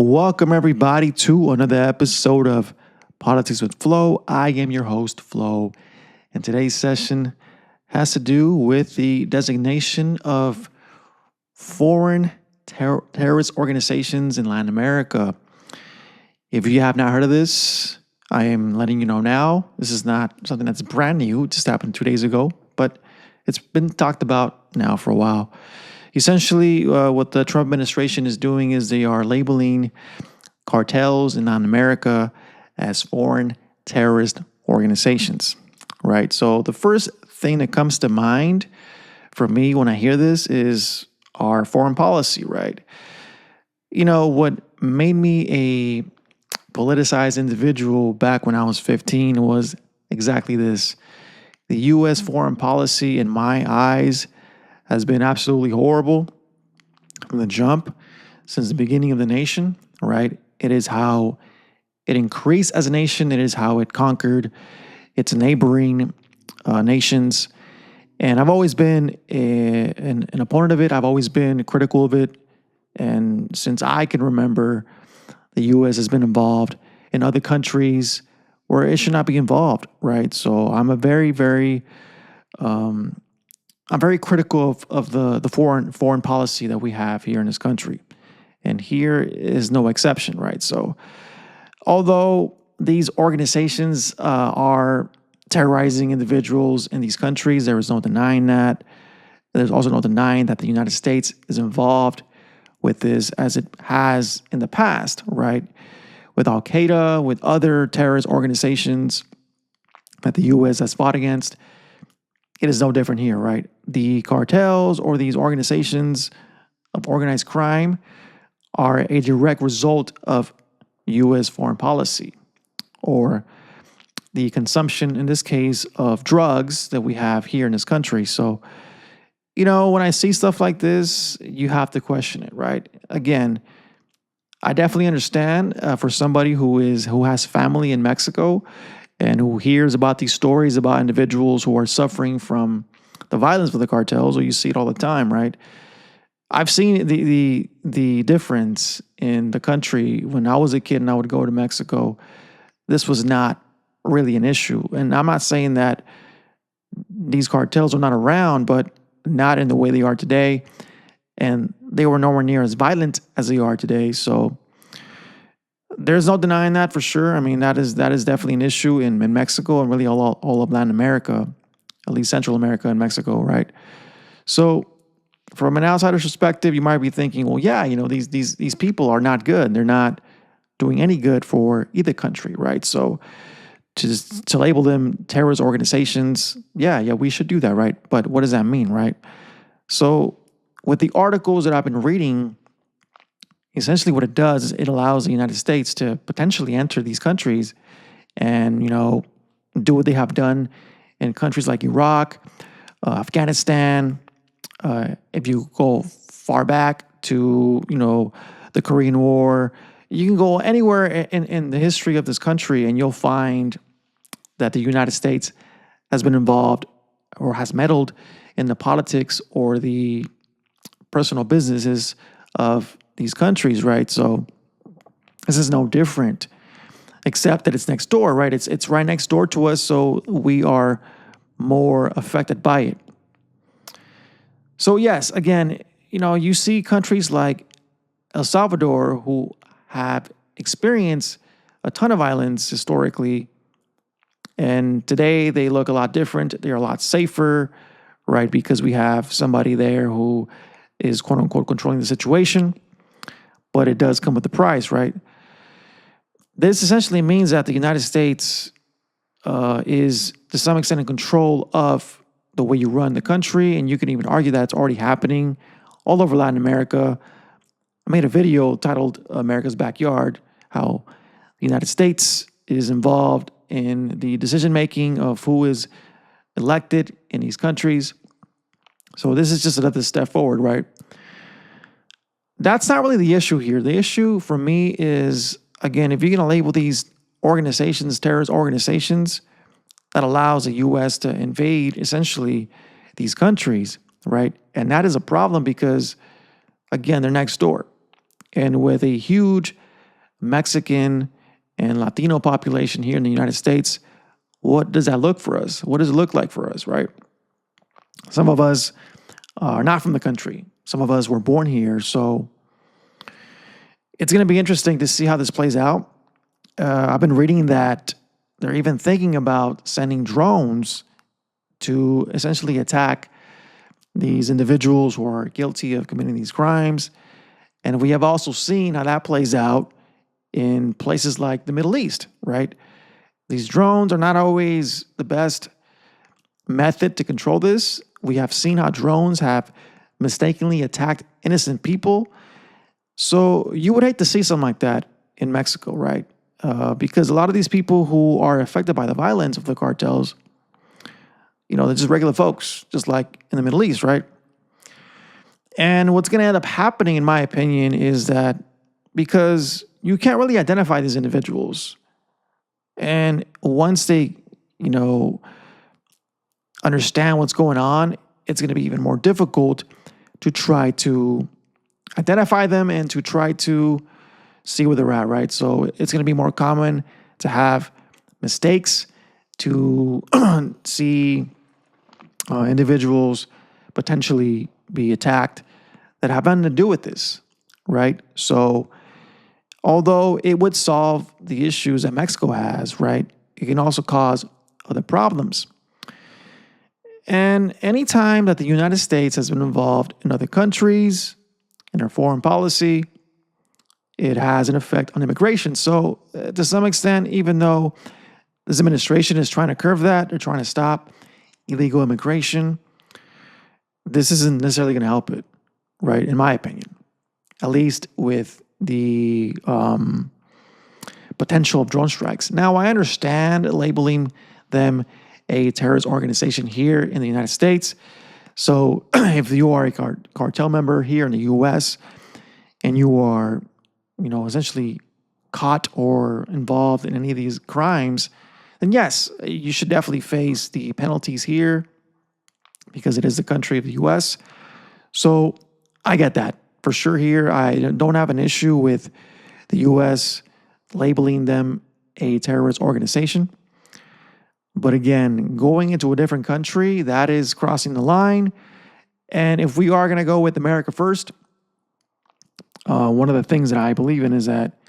Welcome, everybody, to another episode of Politics with Flo. I am your host, Flo, and today's session has to do with the designation of foreign terrorist organizations in Latin America. If you have not heard of this, I am letting you know now. This is not something that's brand new. It just happened 2 days ago, but it's been talked about now for a while. Essentially, what the Trump administration is doing is they are labeling cartels in Latin America as foreign terrorist organizations, right? So the first thing that comes to mind for me when I hear this is our foreign policy, right? You know, what made me a politicized individual back when I was 15 was exactly this. The U.S. foreign policy, in my eyes, has been absolutely horrible from the jump since the beginning of the nation, right? It is how it increased as a nation. It is how it conquered its neighboring nations. And I've always been an opponent of it. I've always been critical of it. And since I can remember, the U.S. has been involved in other countries where it should not be involved, right? So I'm very critical of the foreign policy that we have here in this country. And here is no exception, right? So although these organizations are terrorizing individuals in these countries, there is no denying that. There's also no denying that the United States is involved with this as it has in the past, right? With Al-Qaeda, with other terrorist organizations that the U.S. has fought against. It is no different here, right? The cartels or these organizations of organized crime are a direct result of U.S. foreign policy, or the consumption, in this case, of drugs that we have here in this country. So, you know, when I see stuff like this, you have to question it, right? Again, I definitely understand for somebody who has family in Mexico and who hears about these stories about individuals who are suffering from the violence of the cartels, or you see it all the time, right? I've seen the difference in the country. When I was a kid and I would go to Mexico, this was not really an issue. And I'm not saying that these cartels are not around, but not in the way they are today. And they were nowhere near as violent as they are today. So there's no denying that for sure. I mean, that is definitely an issue in Mexico and really all of Latin America, at least Central America and Mexico, right? So from an outsider's perspective, you might be thinking, well, yeah, you know, these people are not good. They're not doing any good for either country, right? So to label them terrorist organizations, yeah, we should do that, right? But what does that mean, right? So with the articles that I've been reading, essentially what it does is it allows the United States to potentially enter these countries and, you know, do what they have done in countries like Iraq, Afghanistan. If you go far back to, you know, the Korean War, you can go anywhere in the history of this country and you'll find that the United States has been involved or has meddled in the politics or the personal businesses of these countries, right? So this is no different, except that it's next door, right? It's right next door to us, so we are more affected by it. So yes, again, you know, you see countries like El Salvador who have experienced a ton of violence historically, and today they look a lot different. They're a lot safer, right? Because we have somebody there who is quote unquote controlling the situation, but it does come with a price, right? This essentially means that the United States is to some extent in control of the way you run the country, and you can even argue that it's already happening all over Latin America. I made a video titled America's Backyard, how the United States is involved in the decision-making of who is elected in these countries. So this is just another step forward, right? That's not really the issue here. The issue for me is, again, if you're going to label these organizations terrorist organizations, that allows the U.S. to invade essentially these countries, right? And that is a problem because, again, they're next door. And with a huge Mexican and Latino population here in the United States, what does that look for us? What does it look like for us, right? Some of us are not from the country. Some of us were born here. So it's going to be interesting to see how this plays out. I've been reading that they're even thinking about sending drones to essentially attack these individuals who are guilty of committing these crimes. And we have also seen how that plays out in places like the Middle East, right? These drones are not always the best method to control this. We have seen how drones have mistakenly attacked innocent people. So you would hate to see something like that in Mexico, right? Because a lot of these people who are affected by the violence of the cartels, they're just regular folks, just like in the Middle East, right? And what's going to end up happening, in my opinion, is that because you can't really identify these individuals, and once they, understand what's going on, it's going to be even more difficult to try to identify them and to try to see where they're at, right? So it's going to be more common to have mistakes, to see individuals potentially be attacked that have nothing to do with this, right? So although it would solve the issues that Mexico has, right, it can also cause other problems. And anytime that the United States has been involved in other countries, in our foreign policy, it has an effect on immigration. So to some extent, even though this administration is trying to curb that, they're trying to stop illegal immigration, this isn't necessarily going to help it, right? In my opinion, at least with the potential of drone strikes. Now, I understand labeling them a terrorist organization here in the United States. So if you are a cartel member here in the U.S. and you are, essentially caught or involved in any of these crimes, then yes, you should definitely face the penalties here because it is the country of the U.S. So I get that for sure here. I don't have an issue with the U.S. labeling them a terrorist organization. But again, going into a different country, that is crossing the line. And if we are going to go with America first, one of the things that I believe in is that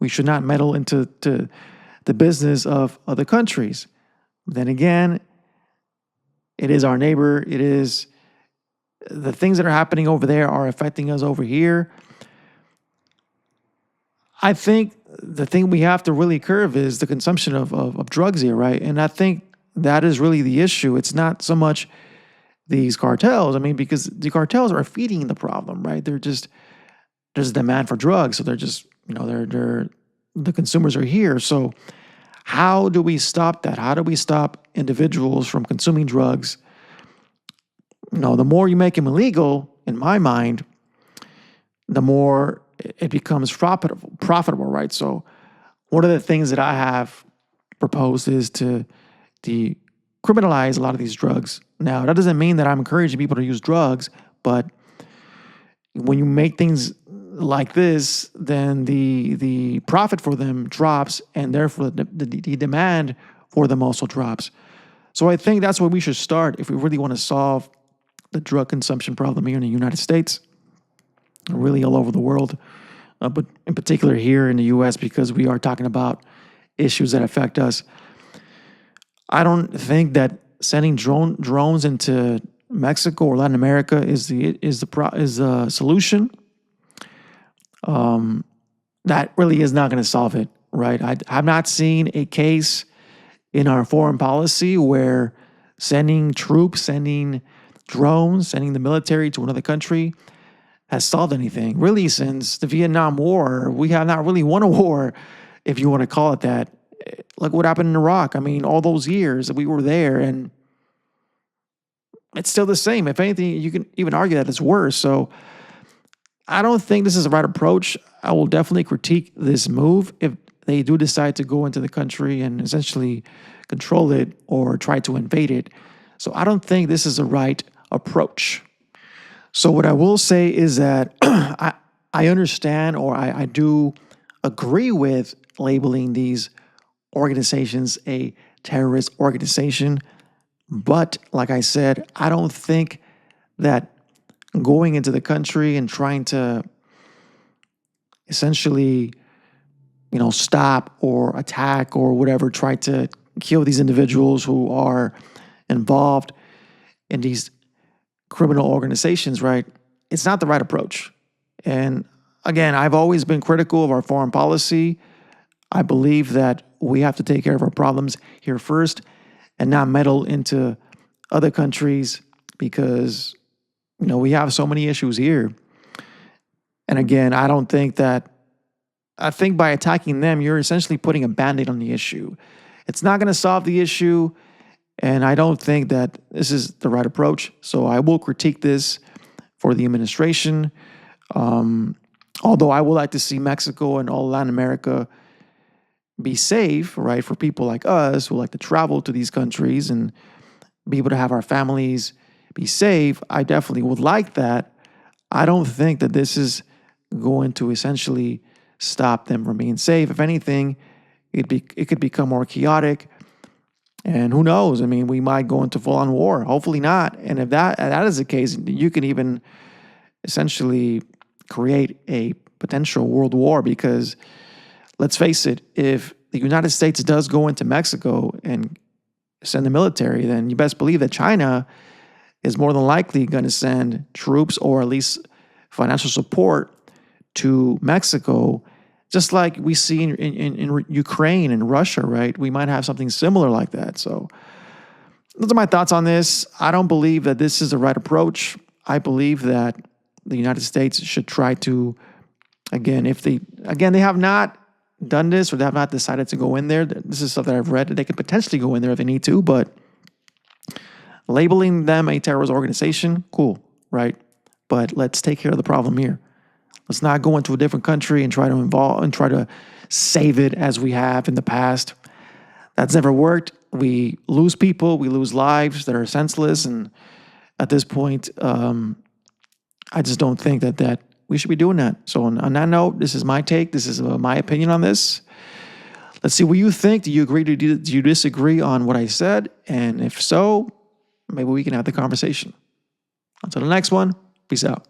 we should not meddle into the business of other countries. Then again, it is our neighbor. It is the things that are happening over there are affecting us over here. I think the thing we have to really curb is the consumption of drugs here, right? And I think that is really the issue. It's not so much these cartels. I mean, because the cartels are feeding the problem, right? There's a demand for drugs, so they're just, they're the consumers are here. So how do we stop that? How do we stop individuals from consuming drugs? The more you make them illegal, in my mind, the more it becomes profitable, right? So one of the things that I have proposed is to decriminalize a lot of these drugs. Now, that doesn't mean that I'm encouraging people to use drugs, but when you make things like this, then the profit for them drops, and therefore the demand for them also drops. So I think that's where we should start if we really want to solve the drug consumption problem here in the United States, really all over the world, but in particular here in the U.S. because we are talking about issues that affect us. I don't think that sending drones into Mexico or Latin America is the solution. That really is not going to solve it, right? I've not seen a case in our foreign policy where sending troops, sending drones, sending the military to another country has solved anything. Really, since the Vietnam War, we have not really won a war, if you want to call it that. Look what happened in Iraq. I mean, all those years that we were there, and it's still the same. If anything, you can even argue that it's worse. So I don't think this is the right approach. I will definitely critique this move if they do decide to go into the country and essentially control it or try to invade it. So I don't think this is the right approach. So what I will say is that I understand, or I do agree with labeling these organizations a terrorist organization. But like I said, I don't think that going into the country and trying to essentially, stop or attack or whatever, try to kill these individuals who are involved in these criminal organizations, right? It's not the right approach. And again, I've always been critical of our foreign policy. I believe that we have to take care of our problems here first and not meddle into other countries because, we have so many issues here. And again, I think by attacking them, you're essentially putting a band-aid on the issue. It's not going to solve the issue. And I don't think that this is the right approach. So I will critique this for the administration. Although I would like to see Mexico and all Latin America be safe, right, for people like us who like to travel to these countries and be able to have our families be safe. I definitely would like that. I don't think that this is going to essentially stop them from being safe. If anything, it could become more chaotic. And who knows? I mean, we might go into full-on war. Hopefully not. And if that is the case, you can even essentially create a potential world war because let's face it, if the United States does go into Mexico and send the military, then you best believe that China is more than likely going to send troops or at least financial support to Mexico, just like we see in Ukraine and Russia, right? We might have something similar like that. So those are my thoughts on this. I don't believe that this is the right approach. I believe that the United States should try to, they have not done this or they have not decided to go in there. This is stuff that I've read. They could potentially go in there if they need to, but labeling them a terrorist organization, cool, right? But let's take care of the problem here. Let's not go into a different country and try to save it as we have in the past. That's never worked. We lose people, we lose lives that are senseless, and at this point, I just don't think that we should be doing that. So on that note, this is my take. This is my opinion on this. Let's see what you think. Do you agree? Do you disagree on what I said? And if so, maybe we can have the conversation. Until the next one, peace out.